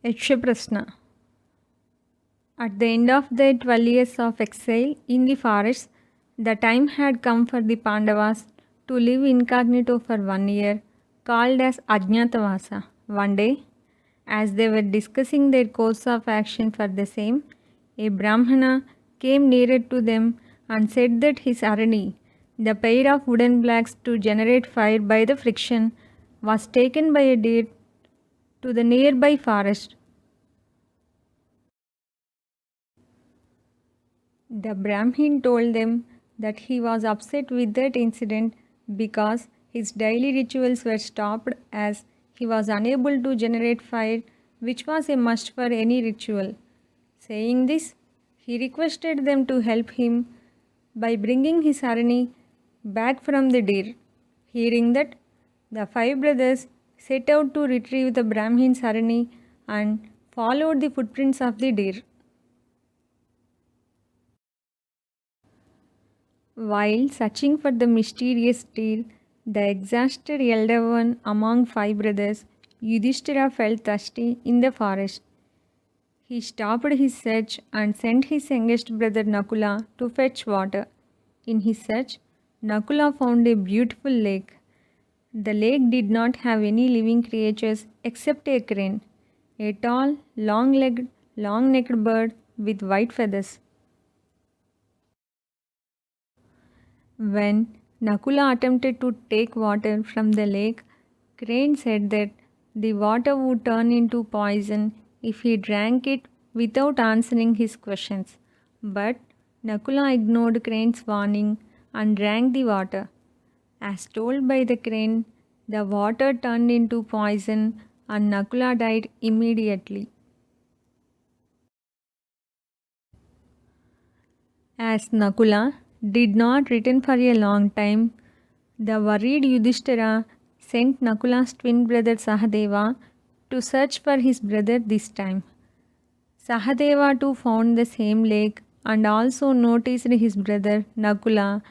Yakshaprasna. At the end of their 12 years of exile in the forest, the time had come for the Pandavas to live incognito for 1 year, called as Ajnatavasa. One day, as they were discussing their course of action for the same, a Brahmana came nearer to them and said that his arani, the pair of wooden blocks to generate fire by the friction, was taken by a deer to the nearby forest. The Brahmin told them that he was upset with that incident because his daily rituals were stopped as he was unable to generate fire, which was a must for any ritual. Saying this, he requested them to help him by bringing his arani back from the deer. Hearing that, the five brothers set out to retrieve the Brahmin's arani and followed the footprints of the deer. While searching for the mysterious deer, the exhausted elder one among five brothers, Yudhishthira felt thirsty in the forest. He stopped his search and sent his youngest brother Nakula to fetch water. In his search, Nakula found a beautiful lake. The lake did not have any living creatures except a crane, a tall, long-legged, long-necked bird with white feathers. When Nakula attempted to take water from the lake, Crane said that the water would turn into poison if he drank it without answering his questions. But Nakula ignored Crane's warning and drank the water. As told by the crane, the water turned into poison and Nakula died immediately. As Nakula did not return for a long time, the worried Yudhishthira sent Nakula's twin brother Sahadeva to search for his brother this time. Sahadeva too found the same lake and also noticed his brother Nakula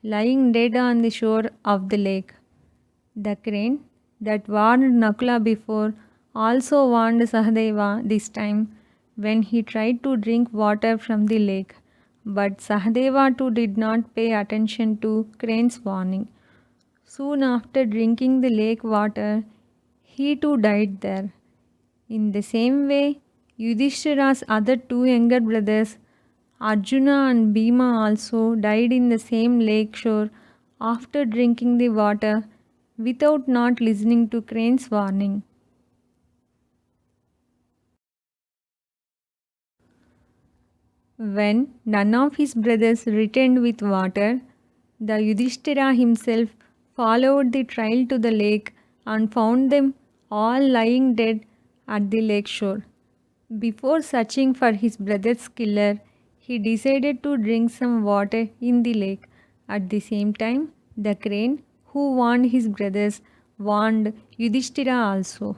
lying dead on the shore of the lake. The crane that warned Nakula before also warned Sahadeva this time when he tried to drink water from the lake. But Sahadeva too did not pay attention to Crane's warning. Soon after drinking the lake water, he too died there. In the same way, Yudhishthira's other two younger brothers, Arjuna and Bhima, also died in the same lake shore after drinking the water without not listening to Crane's warning. When none of his brothers returned with water, the Yudhishthira himself followed the trail to the lake and found them all lying dead at the lake shore. Before searching for his brother's killer, he decided to drink some water in the lake. At the same time, the crane, who warned his brothers, warned Yudhishthira also.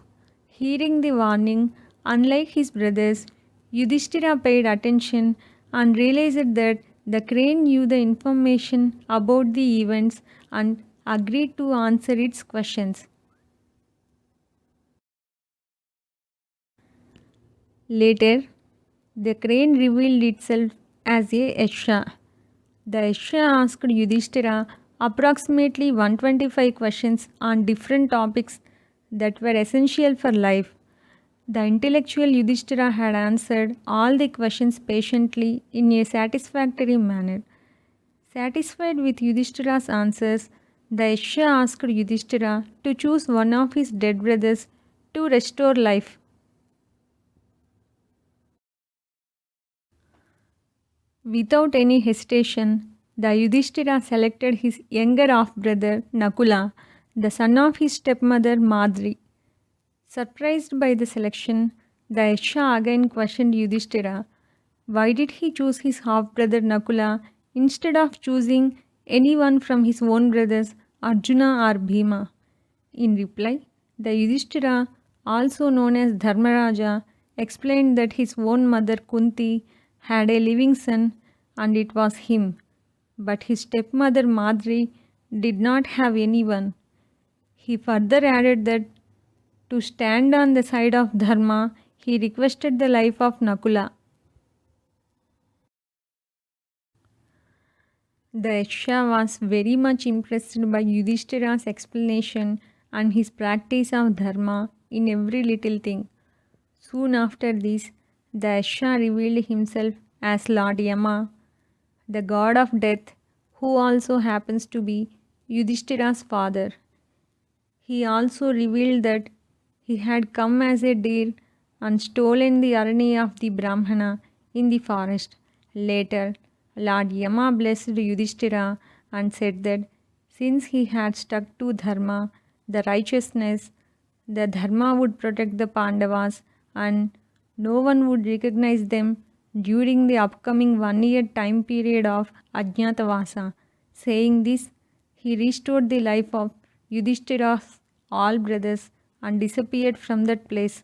Hearing the warning, unlike his brothers, Yudhishthira paid attention and realized that the crane knew the information about the events and agreed to answer its questions. Later, the crane revealed itself as a Yasha. The Yasha asked Yudhishthira approximately 125 questions on different topics that were essential for life. The intellectual Yudhishthira had answered all the questions patiently in a satisfactory manner. Satisfied with Yudhishthira's answers, the Yasha asked Yudhishthira to choose one of his dead brothers to restore life. Without any hesitation, the Yudhishthira selected his younger half-brother Nakula, the son of his stepmother Madri. Surprised by the selection, the Yasha again questioned Yudhishthira. Why did he choose his half-brother Nakula instead of choosing anyone from his own brothers Arjuna or Bhima? In reply, the Yudhishthira, also known as Dharmaraja, explained that his own mother Kunti had a living son and it was him, but his stepmother Madri did not have anyone. He further added that to stand on the side of Dharma, he requested the life of Nakula. The Yaksha was very much impressed by Yudhishthira's explanation and his practice of dharma in every little thing. Soon after this, the Yaksha revealed himself as Lord Yama, the god of death, who also happens to be Yudhishthira's father. He also revealed that he had come as a deer and stolen the arani of the Brahmana in the forest. Later, Lord Yama blessed Yudhishthira and said that since he had stuck to dharma, the righteousness, the dharma would protect the Pandavas and no one would recognize them during the upcoming 1 year time period of Ajnatavasa. Saying this, he restored the life of Yudhishthira's all brothers and disappeared from that place.